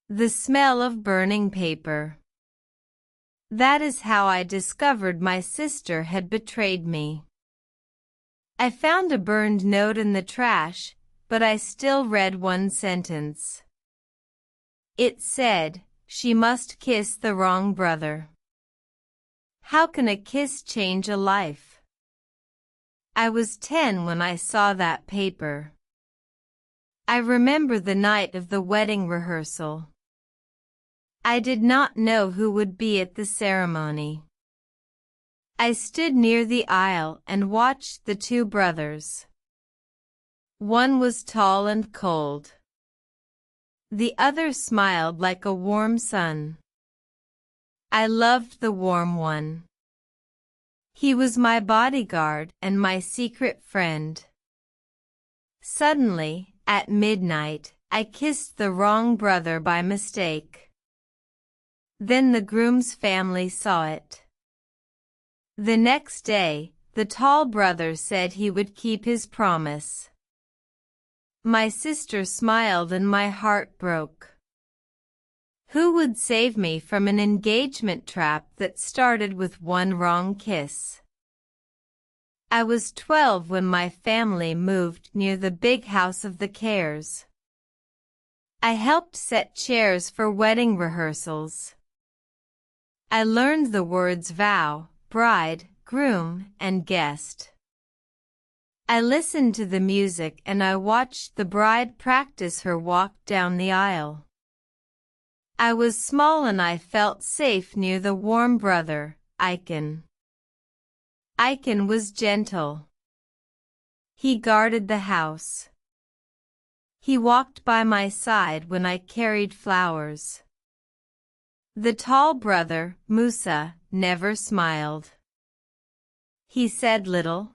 The smell of burning paper. That is how I discovered my sister had betrayed me. I found a burned note in the trash, but I still read one sentence. It said, "She must kiss the wrong brother." How can a kiss change a life? I was 10 when I saw that paper. I remember the night of the wedding rehearsal. I did not know who would be at the ceremony. I stood near the aisle and watched the two brothers. One was tall and cold. The other smiled like a warm sun. I loved the warm one. He was my bodyguard and my secret friend. Suddenly, at midnight, I kissed the wrong brother by mistake. Then the groom's family saw it. The next day, the tall brother said he would keep his promise. My sister smiled and my heart broke. Who would save me from an engagement trap that started with one wrong kiss? I was 12 when my family moved near the big house of the Cares. I helped set chairs for wedding rehearsals. I learned the words vow, bride, groom, and guest. I listened to the music and I watched the bride practice her walk down the aisle. I was small and I felt safe near the warm brother, Icon. Icon was gentle. He guarded the house. He walked by my side when I carried flowers. The tall brother, Musa, never smiled. He said little.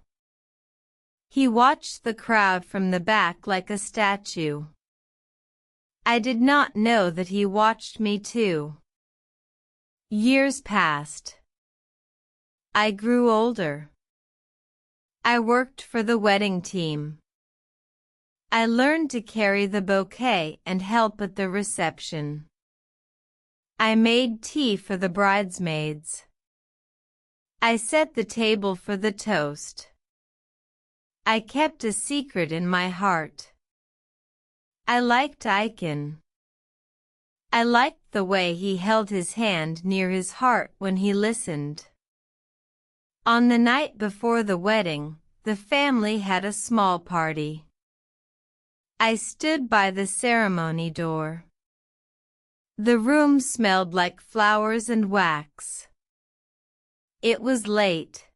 He watched the crowd from the back like a statue. I did not know that he watched me too. Years passed. I grew older. I worked for the wedding team. I learned to carry the bouquet and help at the reception. I made tea for the bridesmaids. I set the table for the toast. I kept a secret in my heart. I liked Icon. I liked the way he held his hand near his heart when he listened. On the night before the wedding, the family had a small party. I stood by the ceremony door. The room smelled like flowers and wax. It was late.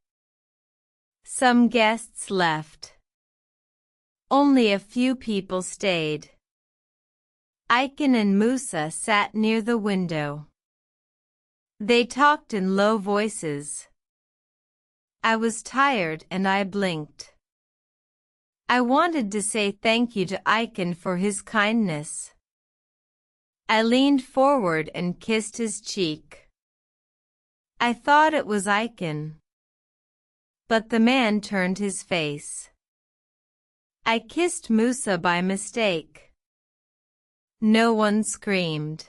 Some guests left. Only a few people stayed. Icon and Musa sat near the window. They talked in low voices. I was tired and I blinked. I wanted to say thank you to Icon for his kindness. I leaned forward and kissed his cheek. I thought it was Icon. But the man turned his face. I kissed Musa by mistake. No one screamed.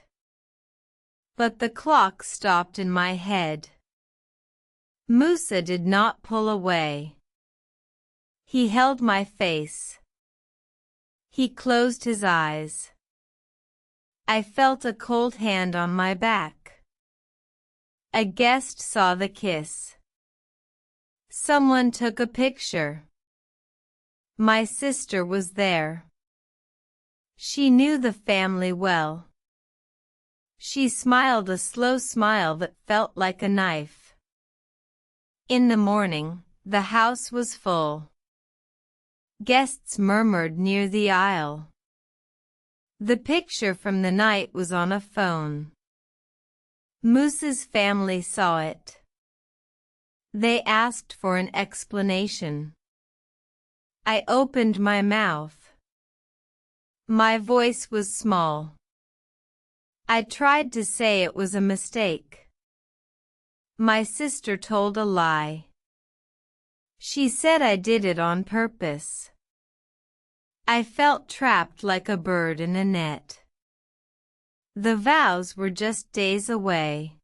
But the clock stopped in my head. Musa did not pull away. He held my face. He closed his eyes. I felt a cold hand on my back. A guest saw the kiss. Someone took a picture. My sister was there. She knew the family well. She smiled a slow smile that felt like a knife. In the morning, the house was full. Guests murmured near the aisle. The picture from the night was on a phone. Musa's family saw it. They asked for an explanation. I opened my mouth. My voice was small. I tried to say it was a mistake. My sister told a lie. She said I did it on purpose. I felt trapped like a bird in a net. The vows were just days away.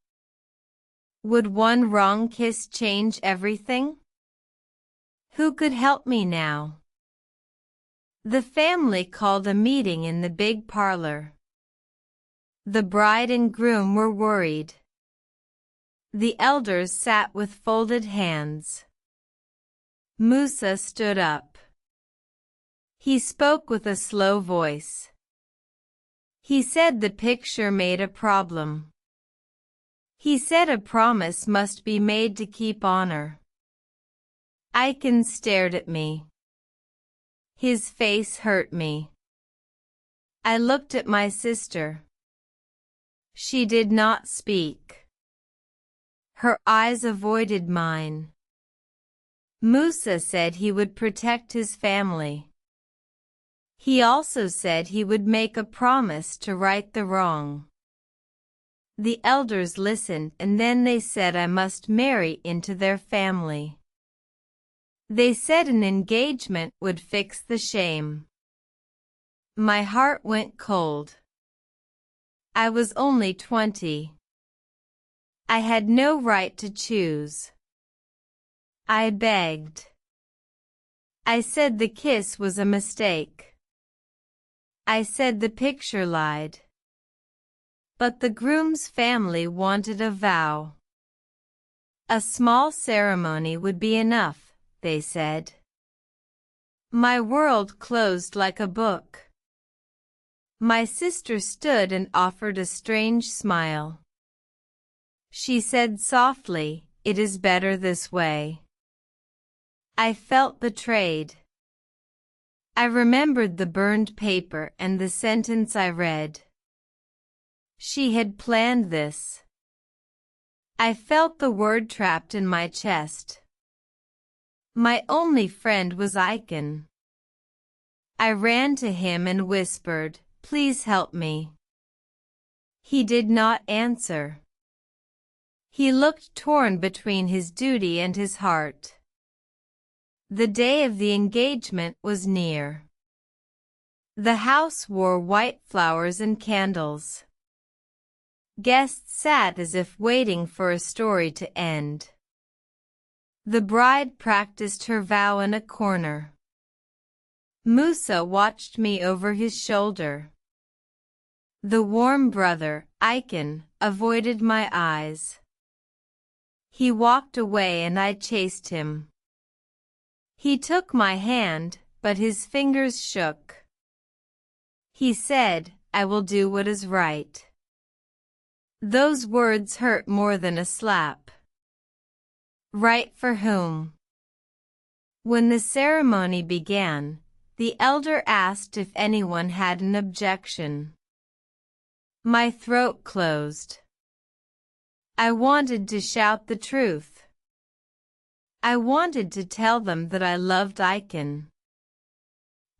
Would one wrong kiss change everything? Who could help me now? The family called a meeting in the big parlor. The bride and groom were worried. The elders sat with folded hands. Musa stood up. He spoke with a slow voice. He said the picture made a problem. He said a promise must be made to keep honor. Aiken stared at me. His face hurt me. I looked at my sister. She did not speak. Her eyes avoided mine. Musa said he would protect his family. He also said he would make a promise to right the wrong. The elders listened and then they said I must marry into their family. They said an engagement would fix the shame. My heart went cold. I was only 20. I had no right to choose. I begged. I said the kiss was a mistake. I said the picture lied. But the groom's family wanted a vow. A small ceremony would be enough, they said. My world closed like a book. My sister stood and offered a strange smile. She said softly, "It is better this way." I felt betrayed. I remembered the burned paper and the sentence I read. She had planned this. I felt the word trapped in my chest. My only friend was Aiken. I ran to him and whispered, "Please help me." He did not answer. He looked torn between his duty and his heart. The day of the engagement was near. The house wore white flowers and candles. Guests sat as if waiting for a story to end. The bride practiced her vow in a corner. Musa watched me over his shoulder. The warm brother, Aiken, avoided my eyes. He walked away and I chased him. He took my hand, but his fingers shook. He said, "I will do what is right." Those words hurt more than a slap. Right for whom? When the ceremony began, the elder asked if anyone had an objection. My throat closed. I wanted to shout the truth. I wanted to tell them that I loved Aiken.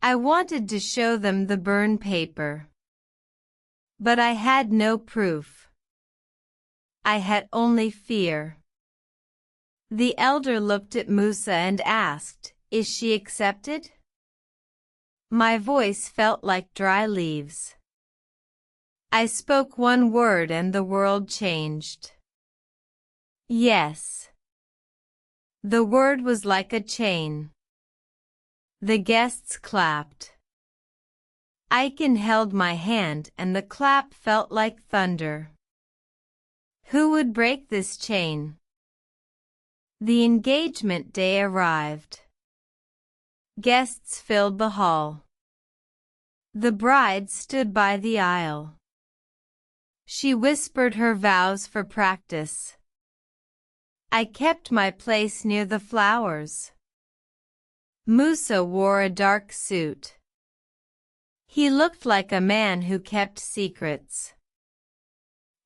I wanted to show them the burned paper. But I had no proof. I had only fear. The elder looked at Musa and asked, "Is she accepted?" My voice felt like dry leaves. I spoke one word and the world changed. Yes. The word was like a chain. The guests clapped. Aiken held my hand and the clap felt like thunder. Who would break this chain? The engagement day arrived. Guests filled the hall. The bride stood by the aisle. She whispered her vows for practice. I kept my place near the flowers. Musa wore a dark suit. He looked like a man who kept secrets.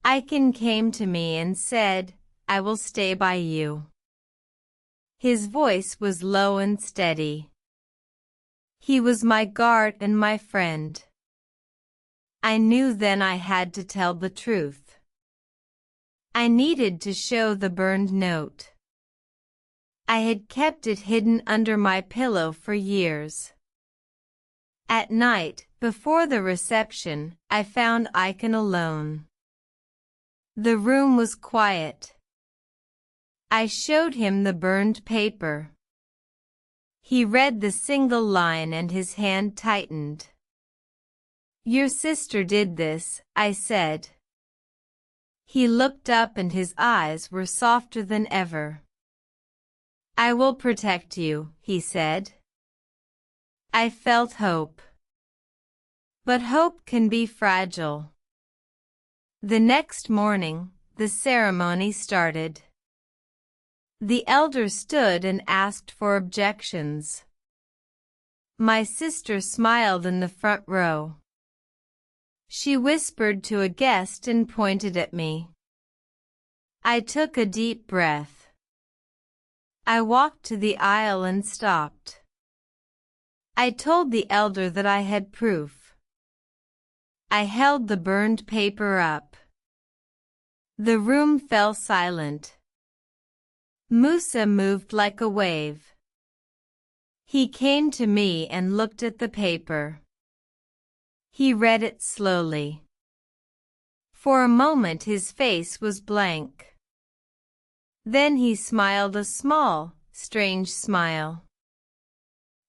Aiken came to me and said, "I will stay by you." His voice was low and steady. He was my guard and my friend. I knew then I had to tell the truth. I needed to show the burned note. I had kept it hidden under my pillow for years. At night, Before the reception, I found Icon alone. The room was quiet. I showed him the burned paper. He read the single line and his hand tightened. "Your sister did this," I said. He looked up and his eyes were softer than ever. "I will protect you," he said. I felt hope. But hope can be fragile. The next morning, the ceremony started. The elder stood and asked for objections. My sister smiled in the front row. She whispered to a guest and pointed at me. I took a deep breath. I walked to the aisle and stopped. I told the elder that I had proof. I held the burned paper up. The room fell silent. Musa moved like a wave. He came to me and looked at the paper. He read it slowly. For a moment his face was blank. Then he smiled a small, strange smile.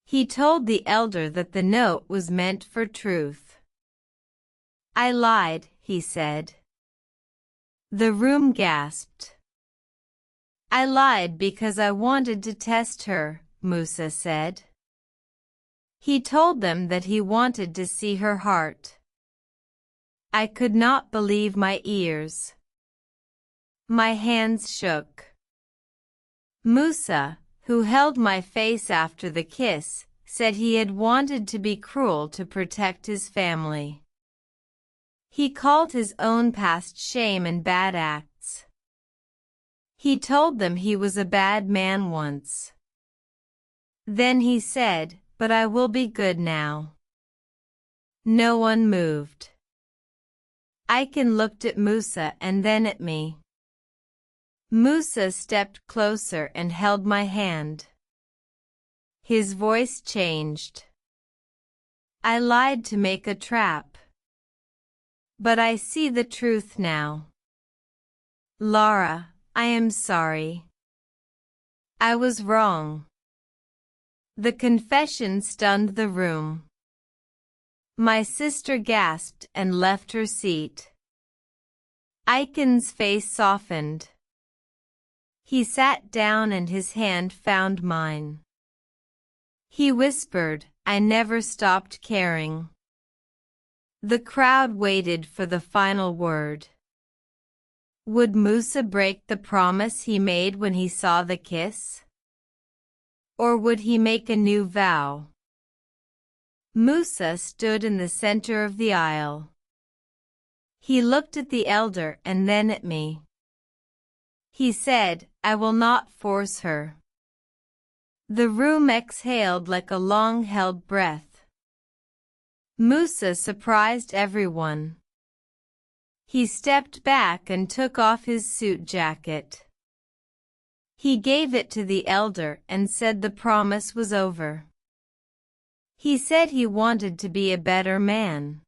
He told the elder that the note was meant for truth. "I lied," he said. The room gasped. "I lied because I wanted to test her," Musa said. He told them that he wanted to see her heart. I could not believe my ears. My hands shook. Musa, who held my face after the kiss, said he had wanted to be cruel to protect his family. He called his own past shame and bad acts. He told them he was a bad man once. Then he said, "But I will be good now." No one moved. Icon looked at Musa and then at me. Musa stepped closer and held my hand. His voice changed. "I lied to make a trap. But I see the truth now. Lara, I am sorry. I was wrong." The confession stunned the room. My sister gasped and left her seat. Icon's face softened. He sat down and his hand found mine. He whispered, "I never stopped caring." The crowd waited for the final word. Would Musa break the promise he made when he saw the kiss? Or would he make a new vow? Musa stood in the center of the aisle. He looked at the elder and then at me. He said, "I will not force her." The room exhaled like a long-held breath. Musa surprised everyone. He stepped back and took off his suit jacket. He gave it to the elder and said the promise was over. He said he wanted to be a better man.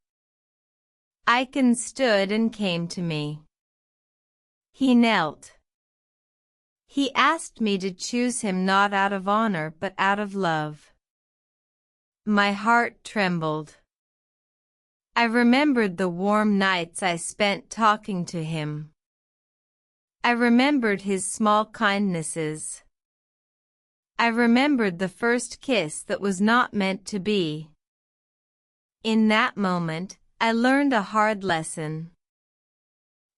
Icon stood and came to me. He knelt. He asked me to choose him not out of honor but out of love. My heart trembled. I remembered the warm nights I spent talking to him. I remembered his small kindnesses. I remembered the first kiss that was not meant to be. In that moment, I learned a hard lesson.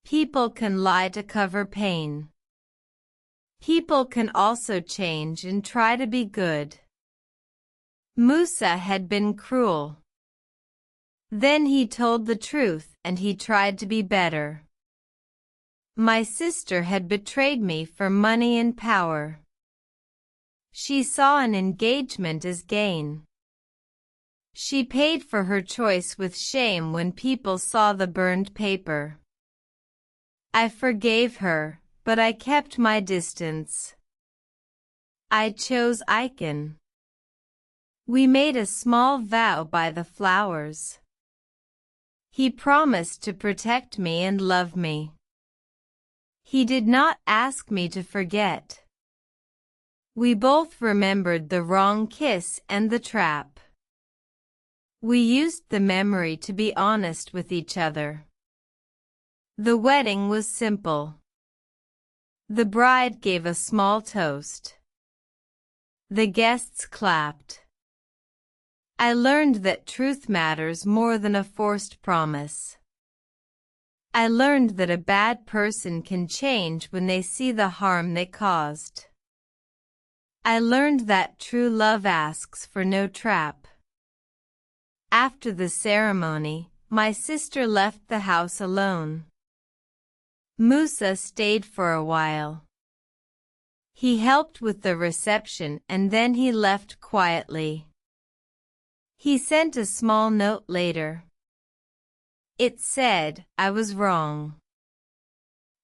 People can lie to cover pain. People can also change and try to be good. Musa had been cruel. Then he told the truth and he tried to be better. My sister had betrayed me for money and power. She saw an engagement as gain. She paid for her choice with shame when people saw the burned paper. I forgave her, but I kept my distance. I chose Icon. We made a small vow by the flowers. He promised to protect me and love me. He did not ask me to forget. We both remembered the wrong kiss and the trap. We used the memory to be honest with each other. The wedding was simple. The bride gave a small toast. The guests clapped. I learned that truth matters more than a forced promise. I learned that a bad person can change when they see the harm they caused. I learned that true love asks for no trap. After the ceremony, my sister left the house alone. Musa stayed for a while. He helped with the reception and then he left quietly. He sent a small note later. It said, "I was wrong.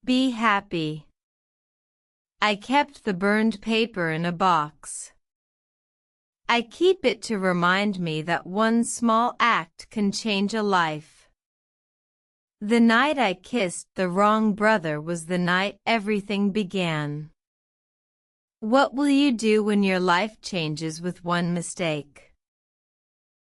Be happy." I kept the burned paper in a box. I keep it to remind me that one small act can change a life. The night I kissed the wrong brother was the night everything began. What will you do when your life changes with one mistake?